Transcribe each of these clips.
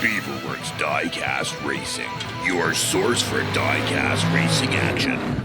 Beaverworx Diecast Racing, your source for diecast racing action.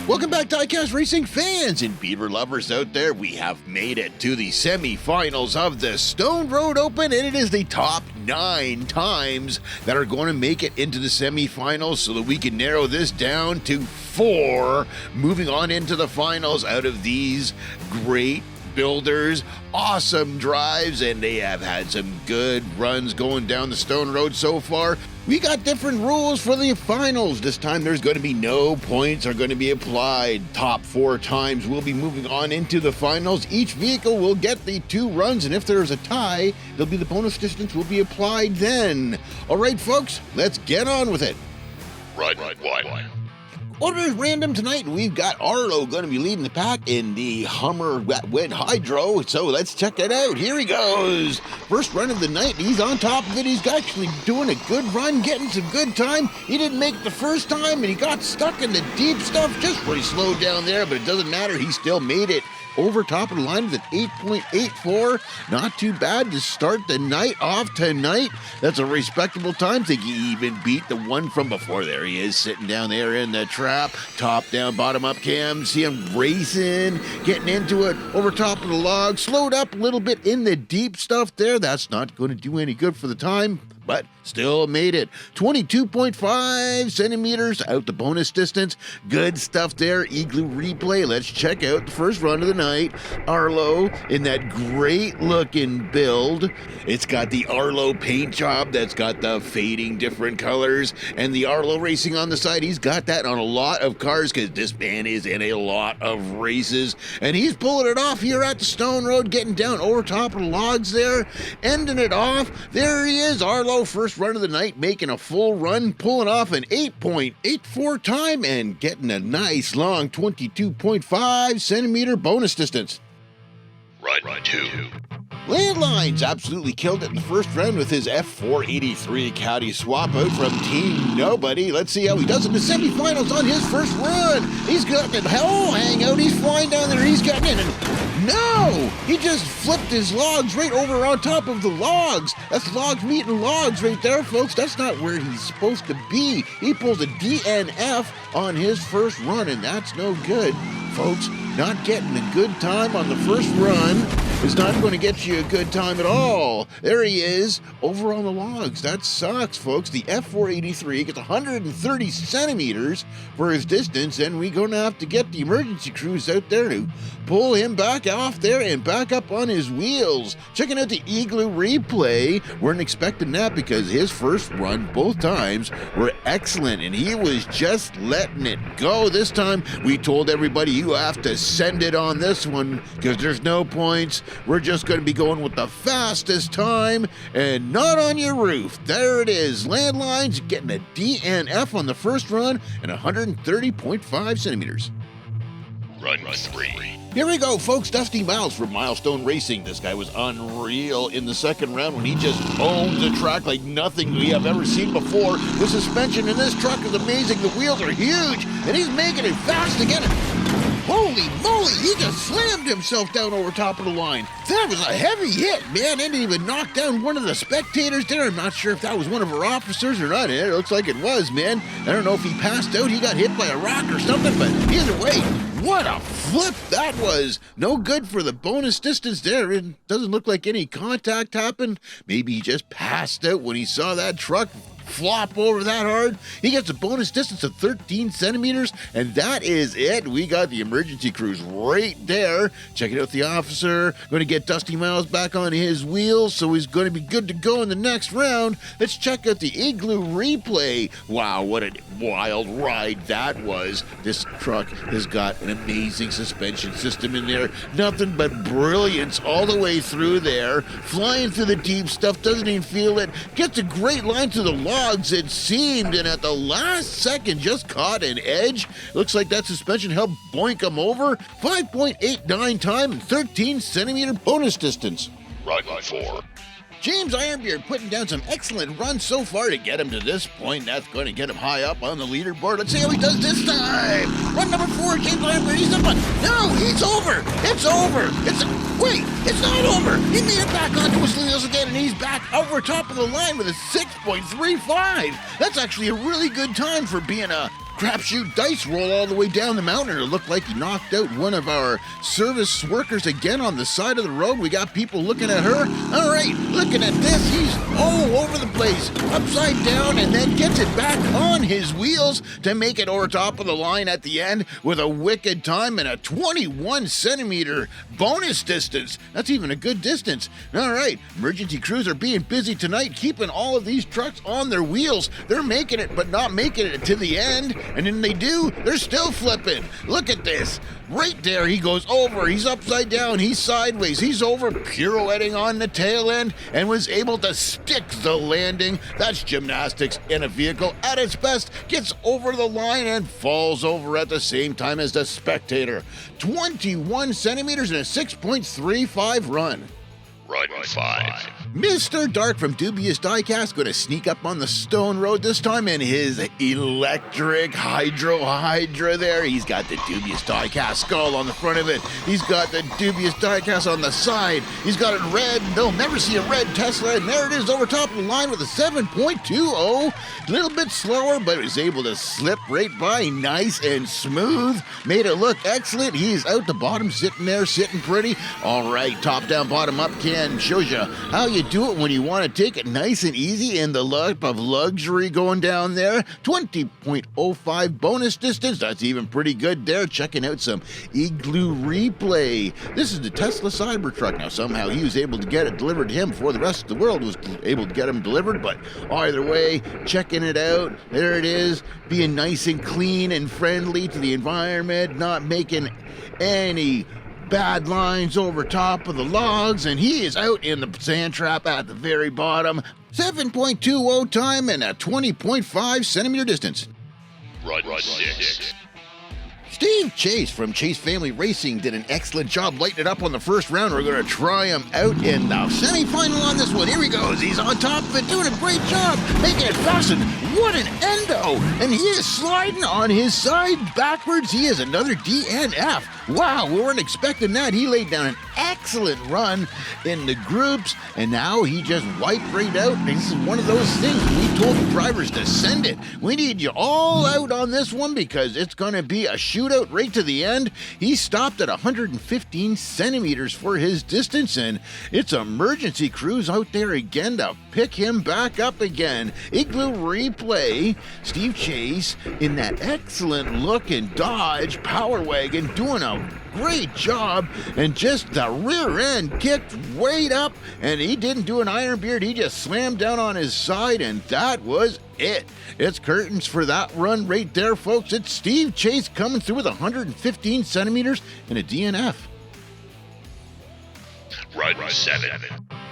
Welcome back, diecast racing fans and beaver lovers out there. We have made it to the semi-finals of the Stone Road Open, and it is the top 9 times that are going to make it into the semi-finals so that we can narrow this down to 4, moving on into the finals out of these great builders, awesome drives, and they have had some good runs going down the Stone Road so far. We got different rules for the finals. This time there's going to be no points are going to be applied. Top 4 times will be moving on into the finals. Each vehicle will get the 2 runs, and if there's a tie, there'll be the bonus distance will be applied then. All right, folks, let's get on with it. Right. Order is random tonight, and we've got Arlo going to be leading the pack in the Hummer Wet Hydro, so let's check it out. Here he goes. First run of the night, he's on top of it. He's actually doing a good run, getting some good time. He didn't make it the first time, and he got stuck in the deep stuff, just pretty slow down there, but it doesn't matter. He still made it over top of the line with an 8.84. Not too bad to start the night off tonight. That's a respectable time. I think he even beat the one from before. There he is, sitting down there in the trap. Top down, bottom up cam. See him racing, getting into it over top of the log. Slowed up a little bit in the deep stuff there. That's not going to do any good for the time, but still made it. 22.5 centimeters out the bonus distance. Good stuff there. Igloo replay. Let's check out the first run of the night. Arlo in that great looking build. It's got the Arlo paint job that's got the fading different colors, and the Arlo Racing on the side. He's got that on a lot of cars because this man is in a lot of races, and he's pulling it off here at the Stone Road, getting down over top of the logs there, ending it off. There he is, Arlo, first run of the night, making a full run, pulling off an 8.84 time and getting a nice long 22.5 centimeter bonus distance. Right, 2. Landlines absolutely killed it in the first round with his F483 Caddy swap out from Team Nobody. Let's see how he does in the semifinals on his first run. He's got the hell hangout. He's flying down there. He's getting in. And no! He just flipped his logs right over on top of the logs. That's logs meeting logs right there, folks. That's not where he's supposed to be. He pulls a DNF on his first run, and that's no good, folks. Not getting a good time on the first run is not going to get you a good time at all. There he is, over on the logs. That sucks, folks. The F483 gets 130 centimeters for his distance, and we're going to have to get the emergency crews out there to pull him back off there and back up on his wheels. Checking out the Igloo replay. Weren't expecting that because his first run both times were excellent, and he was just letting it go. This time, we told everybody, you have to send it on this one because there's no points. We're just going to be going with the fastest time and not on your roof. There it is. Landlines getting a DNF on the first run and 130.5 centimeters. Run 3. Here we go, folks. Dusty Miles from Milestone Racing. This guy was unreal in the second round when he just owned the track like nothing we have ever seen before. The suspension in this truck is amazing. The wheels are huge, and he's making it fast again. Holy moly, he just slammed himself down over top of the line. That was a heavy hit, man. It didn't even knock down one of the spectators there. I'm not sure if that was one of our officers or not. It looks like it was, man. I don't know if he passed out, he got hit by a rock or something, but either way, what a flip that was. No good for the bonus distance there. It doesn't look like any contact happened. Maybe he just passed out when he saw that truck flop over that hard. He gets a bonus distance of 13 centimeters, and that is it. We got the emergency cruise right there. Checking out the officer. Going to get Dusty Miles back on his wheels, so he's going to be good to go in the next round. Let's check out the Igloo replay. Wow, what a wild ride that was. This truck has got an amazing suspension system in there. Nothing but brilliance all the way through there. Flying through the deep stuff, doesn't even feel it. Gets a great line through the logs, it seemed, and at the last second just caught an edge. Looks like that suspension helped boink him over. 5.89 time and 13 centimeter bonus distance. Run 4. James Ironbeard putting down some excellent runs so far to get him to this point. That's going to get him high up on the leaderboard. Let's see how he does this time. Run number 4, James Ironbeard. He's up on. No, he's over. It's over. Wait, it's not over. He made it back onto his wheels again, and he's back over top of the line with a 6.35. That's actually a really good time for being a crapshoot dice roll all the way down the mountain. It looked like he knocked out one of our service workers again on the side of the road. We got people looking at her. All right, looking at this, he's all over the place, upside down, and then gets it back on his wheels to make it over top of the line at the end with a wicked time and a 21 centimeter bonus distance. That's even a good distance. All right, emergency crews are being busy tonight, keeping all of these trucks on their wheels. They're making it, but not making it to the end. And then they do, they're still flipping. Look at this. Right there, he goes over, he's upside down, he's sideways, he's over, pirouetting on the tail end, and was able to stick the landing. That's gymnastics in a vehicle at its best. Gets over the line and falls over at the same time as the spectator. 21 centimeters and a 6.35 run. Run 5. Mr. Darq from Dubious-Diecast going to sneak up on the stone road this time in his electric Hydra there. He's got the Dubious-Diecast skull on the front of it. He's got the Dubious-Diecast on the side. He's got it red. They'll never see a red Tesla. And there it is over top of the line with a 7.20. A little bit slower, but was able to slip right by nice and smooth. Made it look excellent. He's out the bottom, sitting there, sitting pretty. All right, top down, bottom up can shows you how you do it when you want to take it nice and easy in the lap of luxury going down there. 20.05 bonus distance. That's even pretty good there. Checking out some Igloo replay. This is the Tesla Cybertruck. Now, somehow he was able to get it delivered to him before the rest of the world was able to get him delivered. But either way, checking it out. There it is. Being nice and clean and friendly to the environment. Not making any bad lines over top of the logs, and he is out in the sand trap at the very bottom. 7.20 time and a 20.5 centimeter distance. Run 6. Steve Chase from Chase Family Racing did an excellent job lighting it up on the first round. We're going to try him out in the semifinal on this one. Here he goes. He's on top of it, doing a great job, making it fast. And what an endo! And he is sliding on his side backwards. He is another DNF. Wow, we weren't expecting that. He laid down an excellent run in the groups, and now he just wiped right out. And this is one of those things we told the drivers to send it. We need you all out on this one because it's going to be a shootout right to the end. He stopped at 115 centimeters for his distance, and it's emergency crews out there again to pick him back up again. Igloo replay. Steve Chase in that excellent looking Dodge Power Wagon doing a great job, and just the rear end kicked right up, and he didn't do an Ironbeard. He just slammed down on his side, and that was it. It's curtains for that run right there, folks. It's Steve Chase coming through with 115 centimeters and a DNF. Run 7.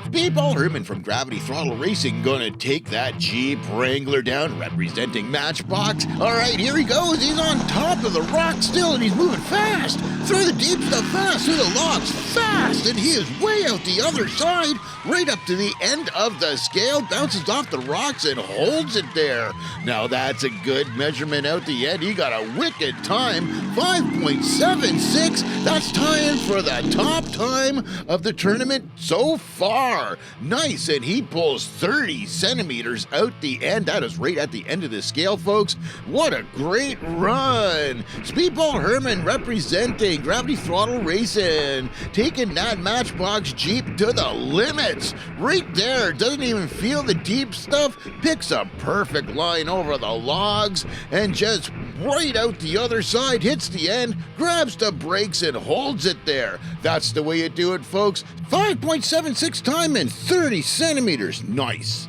Speedball Herman from Throttle Racing gonna take that Jeep Wrangler down, representing Matchbox. All right, here he goes. He's on top of the rock still, and he's moving fast. Through the deep stuff fast, through the logs fast, and he is way out the other side, right up to the end of the scale, bounces off the rocks and holds it there. Now that's a good measurement out the end. He got a wicked time, 5.76. That's tying for the top time of the tournament so far. 4. Nice, and he pulls 30 centimeters out the end. That is right at the end of the scale, folks. What a great run. Speedball Herman representing Gravity Throttle Racing, taking that Matchbox Jeep to the limits. Right there, doesn't even feel the deep stuff, picks a perfect line over the logs, and just right out the other side, hits the end, grabs the brakes, and holds it there. That's the way you do it, folks. 5.76 time and 30 centimeters. Nice.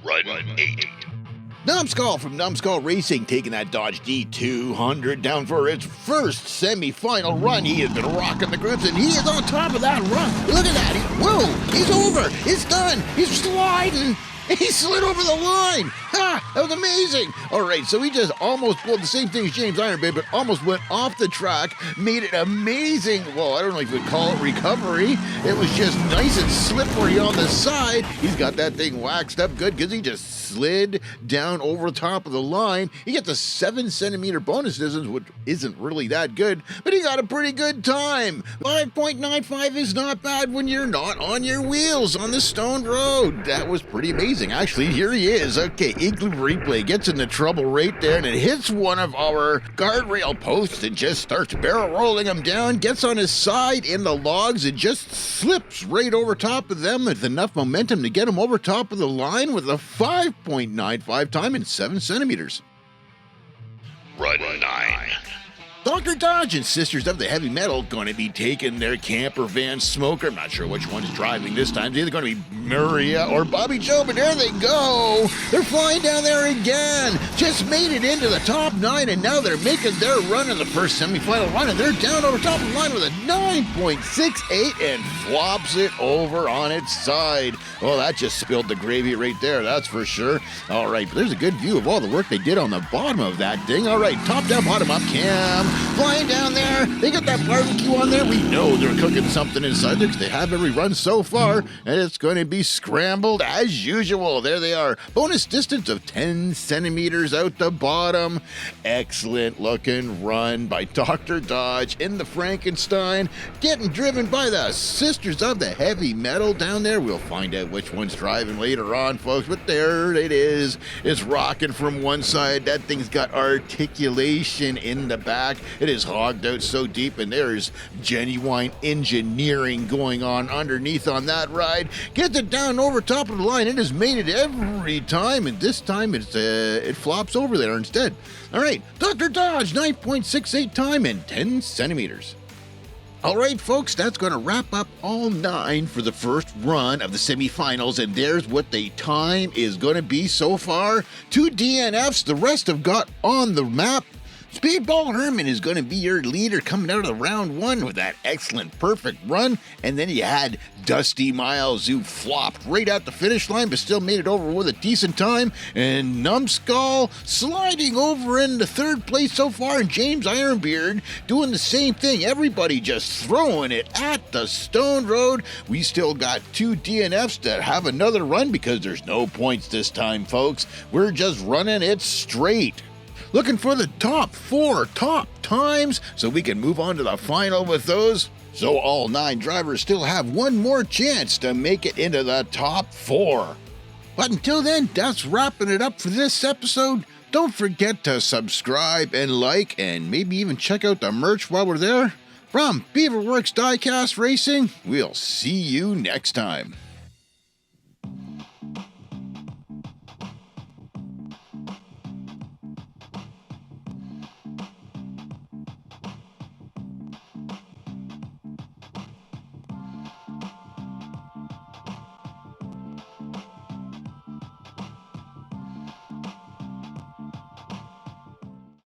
Run 8. Numskull from Numbskull Racing taking that Dodge D200 down for its first semi-final run. He has been rocking the grips, and he is on top of that run. Look at that. Whoa, he's over. It's done. He's sliding. He slid over the line. Ha! That was amazing. All right, so he just almost pulled the same thing as James Ironbeard, but almost went off the track, made it amazing. Well, I don't know if you would call it recovery. It was just nice and slippery on the side. He's got that thing waxed up good because he just slid down over the top of the line. He gets a 7-centimeter bonus distance, which isn't really that good, but he got a pretty good time. 5.95 is not bad when you're not on your wheels on the stone road. That was pretty amazing. Actually, here he is. Okay, Igloo Replay gets into trouble right there, and it hits one of our guardrail posts and just starts barrel rolling him down, gets on his side in the logs, and just slips right over top of them with enough momentum to get him over top of the line with a 5.95 time and 7 centimeters. Run 9. Dr. Dodge and Sisters of the Heavy Metal going to be taking their camper van smoker. I'm not sure which one's driving this time. It's either going to be Maria or Bobby Joe, but there they go. They're flying down there again. Just made it into the top 9, and now they're making their run in the first semifinal run, and they're down over top of the line with a 9.68 and flops it over on its side. Well, that just spilled the gravy right there, that's for sure. All right, but there's a good view of all the work they did on the bottom of that thing. All right, top down, bottom up, cam. Flying down there, they got that barbecue on there. We know they're cooking something inside there because they have every run so far, and it's going to be scrambled as usual. There they are. Bonus distance of 10 centimeters out the bottom. Excellent looking run by Dr. Dodge in the Frankenstein, getting driven by the Sisters of the Heavy Metal down there. We'll find out which one's driving later on, folks, but there it is. It's rocking from one side. That thing's got articulation in the back. It is hogged out so deep, and there's genuine engineering going on underneath on that ride. Gets it down over top of the line. It has made it every time, and this time it flops over there instead. All right, Dr. Dodge, 9.68 time and 10 centimeters. All right, folks, that's going to wrap up all 9 for the first run of the semifinals, and there's what the time is going to be so far. 2 DNFs, the rest have got on the map. Speedball Herman is going to be your leader coming out of round 1 with that excellent, perfect run. And then you had Dusty Miles, who flopped right at the finish line, but still made it over with a decent time. And Numskull sliding over into 3rd place so far. And James Ironbeard doing the same thing. Everybody just throwing it at the stone road. We still got 2 DNFs that have another run because there's no points this time, folks. We're just running it straight. Looking for the top 4 top times so we can move on to the final with those. So all 9 drivers still have one more chance to make it into the top 4. But until then, that's wrapping it up for this episode. Don't forget to subscribe and like, and maybe even check out the merch while we're there. From Beaverworx Diecast Racing, we'll see you next time.